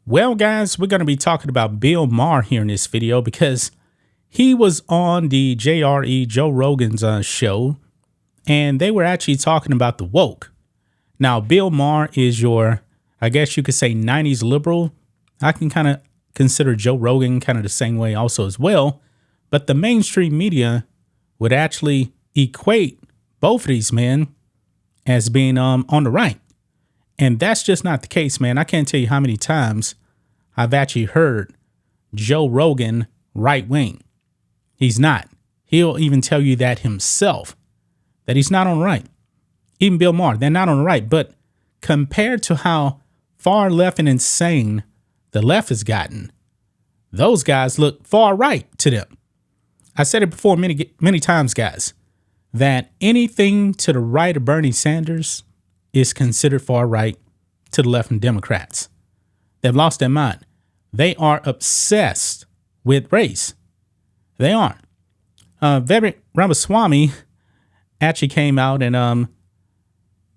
Well, guys, we're going to be talking about Bill Maher here in this video because he was on the Joe Rogan's show, and they were actually talking about the woke. Now, Bill Maher is your, I guess you could say, 90s liberal. I can kind of consider Joe Rogan kind of the same way also as well. But the mainstream media would actually equate both of these men as being on the right. And that's just not the case, man. I can't tell you how many times I've actually heard Joe Rogan right wing. He's not. He'll even tell you that himself, that he's not on the right. Even Bill Maher, they're not on the right. But compared to how far left and insane the left has gotten, those guys look far right to them. I said it before many times, guys, that anything to the right of Bernie Sanders is considered far right to the left and Democrats. They've lost their mind. They are obsessed with race. They aren't. Vivek Ramaswamy actually came out and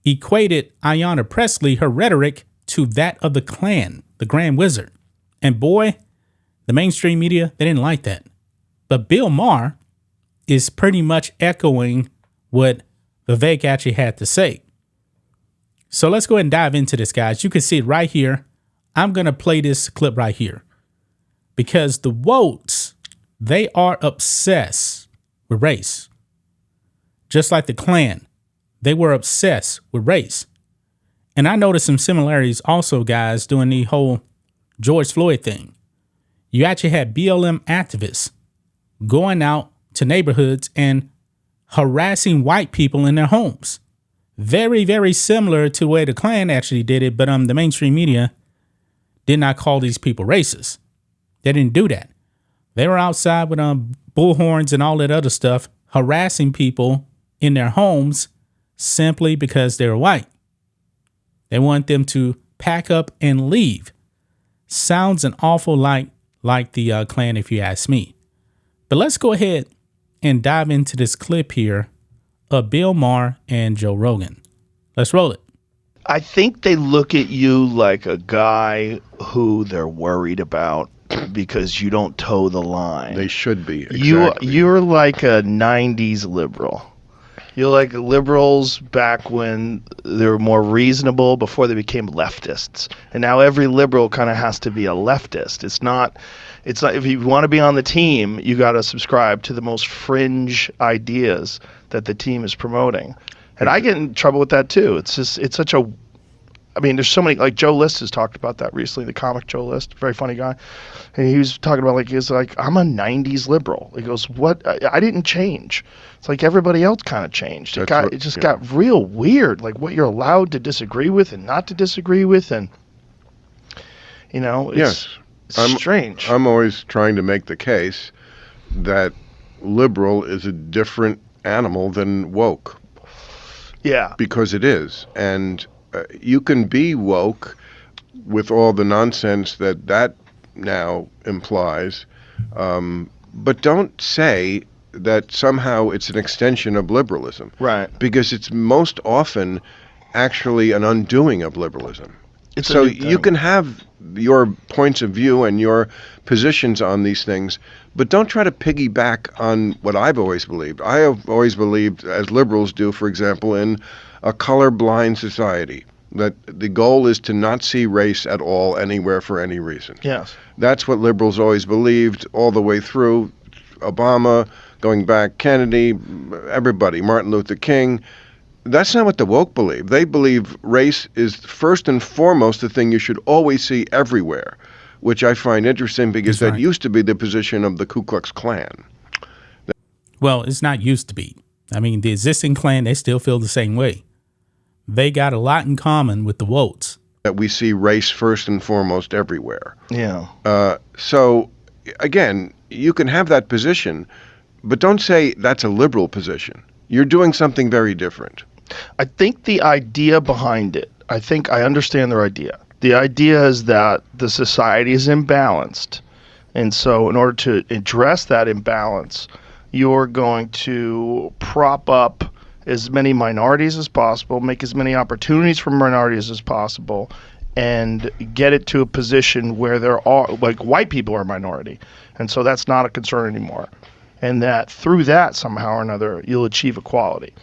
equated Ayanna Presley, her rhetoric, to that of the Klan, the Grand Wizard. And boy, the mainstream media, they didn't like that. But Bill Maher is pretty much echoing what Vivek actually had to say. So let's go ahead and dive into this, guys. You can see it right here. I'm going to play this clip right here because the wokes, they are obsessed with race. Just like the Klan, they were obsessed with race. And I noticed some similarities also, guys, doing the whole George Floyd thing. You actually had BLM activists going out to neighborhoods and harassing white people in their homes. Very, very similar to the way the Klan actually did it, but the mainstream media did not call these people racist. They didn't do that. They were outside with bullhorns and all that other stuff, harassing people in their homes simply because they're white. They want them to pack up and leave. Sounds an awful lot like the Klan, if you ask me. But let's go ahead and dive into this clip here of Bill Maher and Joe Rogan. Let's roll it. I think they look at you like a guy who they're worried about because you don't toe the line. They should be. Exactly. You're like a 90s liberal. You're like liberals back when they were more reasonable before they became leftists. And now every liberal kind of has to be a leftist. It's not if you want to be on the team, you got to subscribe to the most fringe ideas that the team is promoting. And I get in trouble with that too. It's such a, I mean, there's so many, like Joe List has talked about that recently, the comic Joe List, very funny guy. And he was talking about I'm a 90s liberal. He goes, what? I didn't change. It's like everybody else kind of changed. It got real weird, like what you're allowed to disagree with and not to disagree with. And, it's strange. I'm always trying to make the case that liberal is a different animal than woke. Yeah. Because it is. And you can be woke with all the nonsense that now implies, but don't say that somehow it's an extension of liberalism. Right. Because it's most often actually an undoing of liberalism. So you can have your points of view and your positions on these things, but don't try to piggyback on what I've always believed. I have always believed, as liberals do, for example, in a colorblind society, that the goal is to not see race at all anywhere for any reason. Yes. That's what liberals always believed all the way through. Obama, going back, Kennedy, everybody, Martin Luther King. That's not what the woke believe. They believe race is first and foremost the thing you should always see everywhere, which I find interesting because that used to be the position of the Ku Klux Klan. Well, it's not used to be. I mean, the existing Klan, they still feel the same way. They got a lot in common with the wokes. That we see race first and foremost everywhere. Yeah. So, again, you can have that position, but don't say that's a liberal position. You're doing something very different. I think the idea behind it, I understand their idea. The idea is that the society is imbalanced. And so in order to address that imbalance, you're going to prop up as many minorities as possible, make as many opportunities for minorities as possible, and get it to a position where there are, like, white people are a minority. And so that's not a concern anymore. And that through that, somehow or another, you'll achieve equality.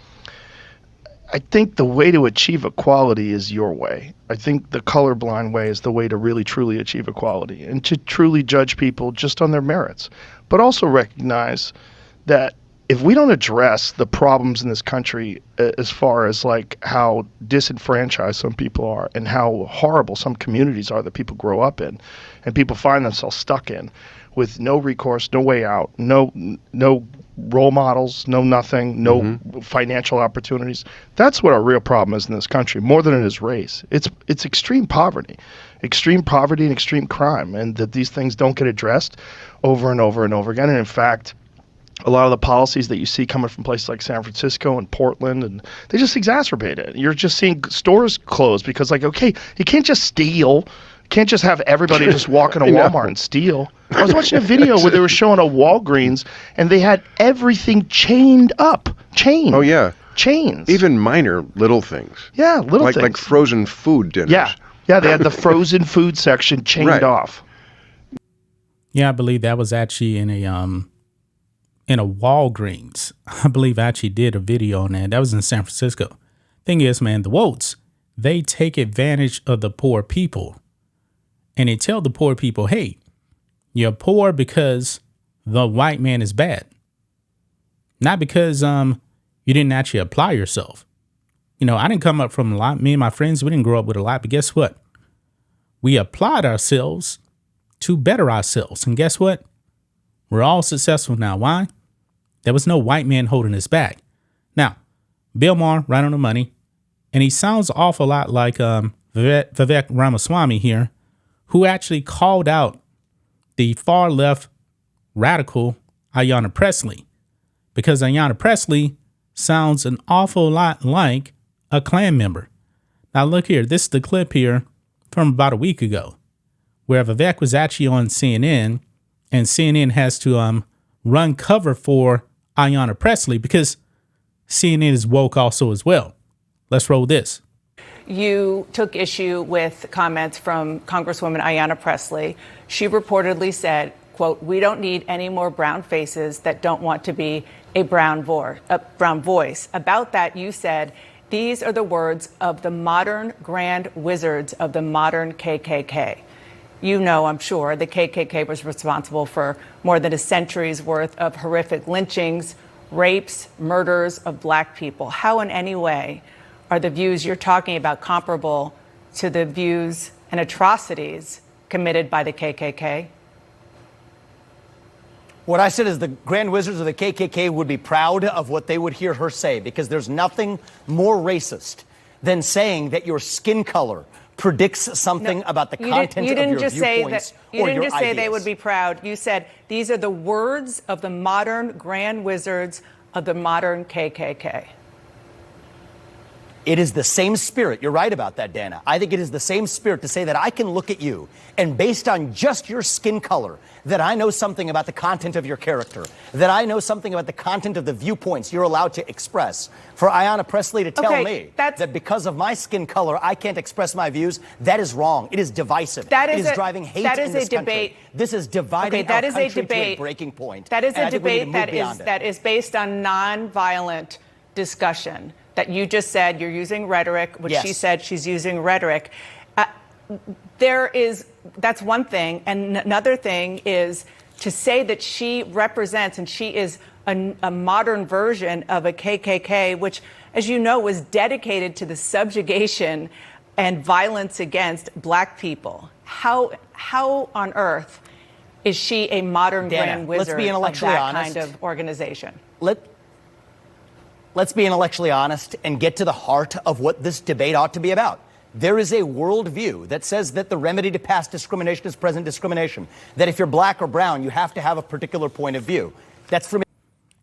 I think the way to achieve equality is your way. I think the colorblind way is the way to really, truly achieve equality, and to truly judge people just on their merits. But also recognize that if we don't address the problems in this country as far as like how disenfranchised some people are and how horrible some communities are that people grow up in and people find themselves stuck in with no recourse, no way out, no role models, no nothing, no financial opportunities. That's what our real problem is in this country, more than it is race. It's extreme poverty and extreme crime, and that these things don't get addressed over and over and over again. And in fact, a lot of the policies that you see coming from places like San Francisco and Portland, and they just exacerbate it. You're just seeing stores close because, like, okay, you can't just steal. You can't just have everybody just walk in a Walmart and steal. I was watching a video where they were showing a Walgreens, and they had everything chained up. Chained. Oh, yeah. Chains. Even minor little things. Yeah, little things. Like frozen food dinners. Yeah, they had the frozen food section chained off. Yeah, I believe that was actually in a Walgreens. I believe I actually did a video on that. That was in San Francisco. Thing is, man, the Wokes, they take advantage of the poor people. And they tell the poor people, hey, you're poor because the white man is bad. Not because you didn't actually apply yourself. You know, I didn't come up from a lot. Me and my friends, we didn't grow up with a lot. But guess what? We applied ourselves to better ourselves. And guess what? We're all successful now. Why? There was no white man holding us back. Now, Bill Maher, right on the money. And he sounds an awful lot like Vivek Ramaswamy here, who actually called out the far left radical Ayanna Presley, because Ayanna Presley sounds an awful lot like a Klan member. Now look here, this is the clip here from about a week ago, where Vivek was actually on CNN, and CNN has to run cover for Ayanna Presley because CNN is woke also as well. Let's roll this. You took issue with comments from Congresswoman Ayanna Presley. She reportedly said, quote, "We don't need any more brown faces that don't want to be a brown voice." About that, you said, "These are the words of the modern grand wizards of the modern KKK." You know, I'm sure, the KKK was responsible for more than a century's worth of horrific lynchings, rapes, murders of black people. How in any way are the views you're talking about comparable to the views and atrocities committed by the KKK? What I said is the Grand Wizards of the KKK would be proud of what they would hear her say, because there's nothing more racist than saying that your skin color predicts something about the content of your viewpoints you didn't just say they would be proud. You said these are the words of the modern Grand Wizards of the modern KKK. It is the same spirit. You're right about that, Dana. I think it is the same spirit to say that I can look at you and based on just your skin color, that I know something about the content of your character, that I know something about the content of the viewpoints you're allowed to express. For Ayanna Presley to tell me that because of my skin color, I can't express my views, that is wrong. It is divisive. It is driving hate in this country. This is dividing our country to a breaking point. That is a debate that is based on nonviolent discussion. That you just said you're using rhetoric, which she said she's using rhetoric. That's one thing. And another thing is to say that she represents and she is a modern version of a KKK, which, as you know, was dedicated to the subjugation and violence against black people. How on earth is she a modern Grand Wizard of that kind of organization? Let's be intellectually honest and get to the heart of what this debate ought to be about. There is a worldview that says that the remedy to past discrimination is present discrimination. That if you're black or brown, you have to have a particular point of view. That's from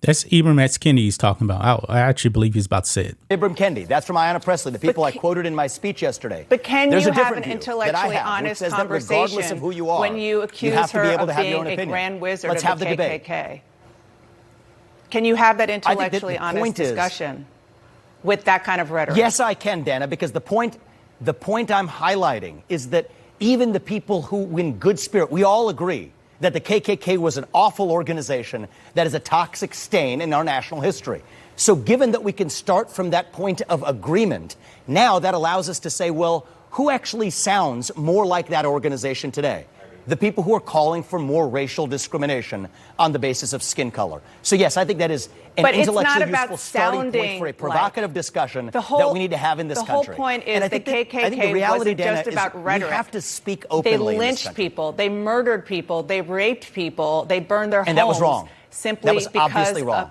Ibram X. Kendi he's talking about. I actually believe he's about to say it. Ibram Kendi. That's from Ayanna Presley, the people I quoted in my speech yesterday. But can you have an intellectually honest conversation when you accuse her of being a Grand Wizard of the KKK? Can you have that intellectually honest discussion with that kind of rhetoric? Yes, I can, Dana, because the point The point I'm highlighting is that even the people who in good spirit, we all agree that the KKK was an awful organization that is a toxic stain in our national history. So given that we can start from that point of agreement, now that allows us to say, well, who actually sounds more like that organization today? The people who are calling for more racial discrimination on the basis of skin color. So yes, I think that is an intellectually useful starting point for a provocative discussion that we need to have in this country. The whole point is the KKK wasn't just about rhetoric. We have to speak openly. They lynched people, they murdered people, they raped people, they burned their homes. And that was wrong. Simply that was because obviously wrong.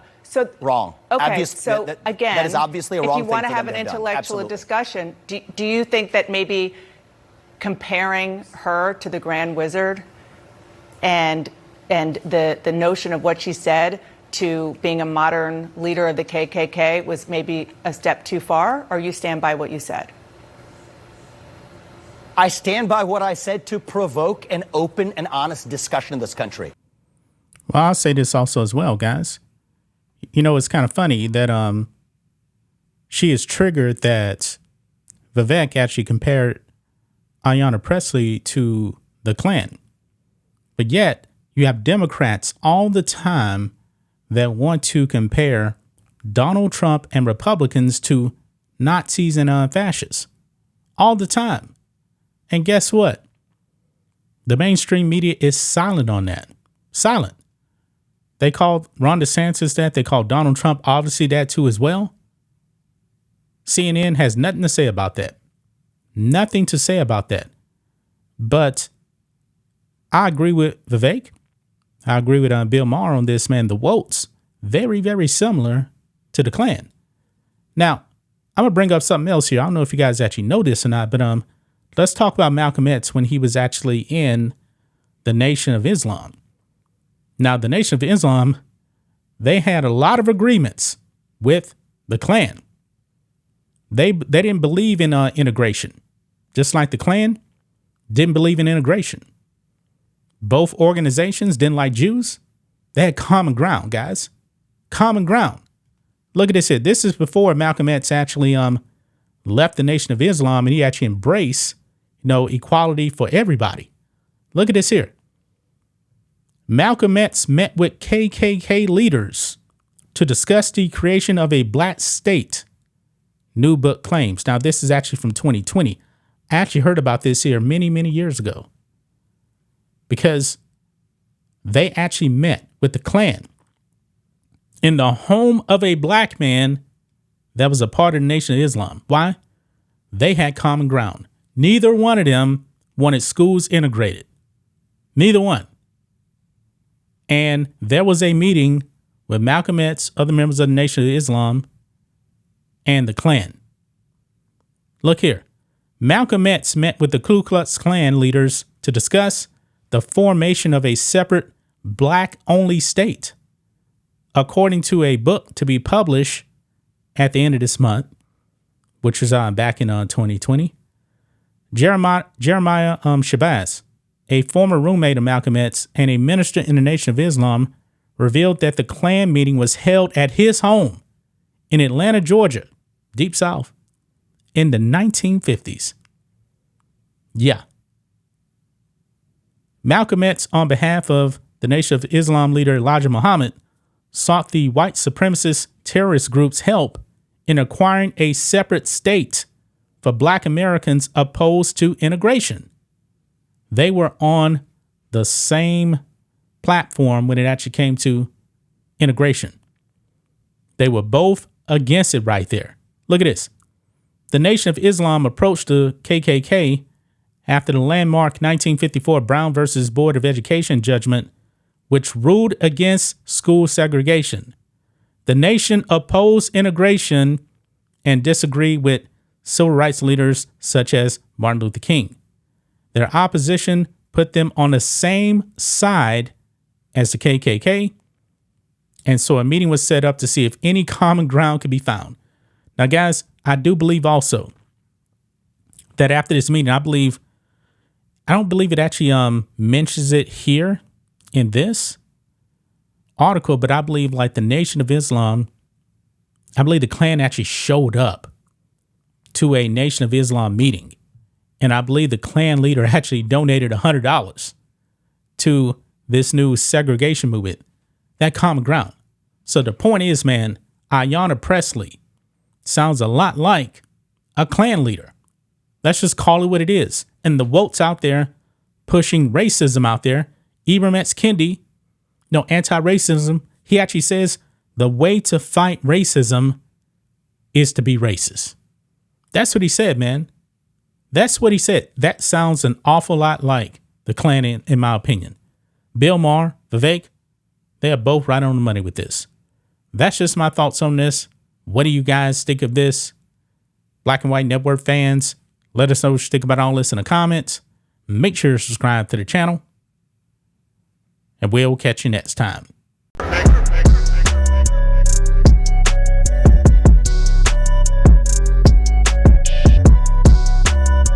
Wrong. Okay, so again, that is obviously a wrong if you want to have an intellectual discussion, do you think that maybe comparing her to the Grand Wizard and the notion of what she said to being a modern leader of the KKK was maybe a step too far, or you stand by what you said? I stand by what I said to provoke an open and honest discussion in this country. Well, I'll say this also as well, guys. You know, it's kind of funny that she is triggered that Vivek actually compared Ayanna Presley to the Klan. But yet, you have Democrats all the time that want to compare Donald Trump and Republicans to Nazis and fascists. All the time. And guess what? The mainstream media is silent on that. Silent. They called Ron DeSantis that. They called Donald Trump obviously that too as well. CNN has nothing to say about that. Nothing to say about that. But I agree with Vivek. I agree with Bill Maher on this, man. The Wokes, very, very similar to the Klan. Now, I'm going to bring up something else here. I don't know if you guys actually know this or not, but let's talk about Malcolm X when he was actually in the Nation of Islam. Now, the Nation of Islam, they had a lot of agreements with the Klan. They didn't believe in integration, just like the Klan didn't believe in integration. Both organizations didn't like Jews. They had common ground, guys. Common ground. Look at this here. This is before Malcolm X actually left the Nation of Islam and he actually embraced, equality for everybody. Look at this here. Malcolm X met with KKK leaders to discuss the creation of a black state. New book claims. Now, this is actually from 2020. I actually heard about this here many, many years ago because they actually met with the Klan in the home of a black man that was a part of the Nation of Islam. Why? They had common ground. Neither one of them wanted schools integrated. Neither one. And there was a meeting with Malcolm X, other members of the Nation of Islam, and the Klan. Look here. Malcolm X met with the Ku Klux Klan leaders to discuss the formation of a separate black-only state. According to a book to be published at the end of this month, which was back in 2020, Jeremiah Shabazz, a former roommate of Malcolm X and a minister in the Nation of Islam, revealed that the Klan meeting was held at his home in Atlanta, Georgia, Deep South, in the 1950s. Yeah. Malcolm X, on behalf of the Nation of Islam leader Elijah Muhammad, sought the white supremacist terrorist group's help in acquiring a separate state for black Americans opposed to integration. They were on the same platform when it actually came to integration. They were both against it right there. Look at this. The Nation of Islam approached the KKK after the landmark 1954 Brown versus Board of Education judgment, which ruled against school segregation. The nation opposed integration and disagreed with civil rights leaders such as Martin Luther King. Their opposition put them on the same side as the KKK, and so a meeting was set up to see if any common ground could be found. Now, guys, I do believe also that after this meeting, I don't believe it actually mentions it here in this article, but I believe like the Nation of Islam, I believe the Klan actually showed up to a Nation of Islam meeting And I believe the Klan leader actually donated $100 to this new segregation movement, that common ground. So the point is, man, Ayanna Presley sounds a lot like a Klan leader. Let's just call it what it is. And the wokes out there pushing racism out there. Ibram X. Kendi, no, anti-racism. He actually says the way to fight racism is to be racist. That's what he said, man. That's what he said. That sounds an awful lot like the Klan, in my opinion. Bill Maher, Vivek, they are both right on the money with this. That's just my thoughts on this. What do you guys think of this? Black and White Network fans, let us know what you think about all this in the comments. Make sure to subscribe to the channel. And we'll catch you next time.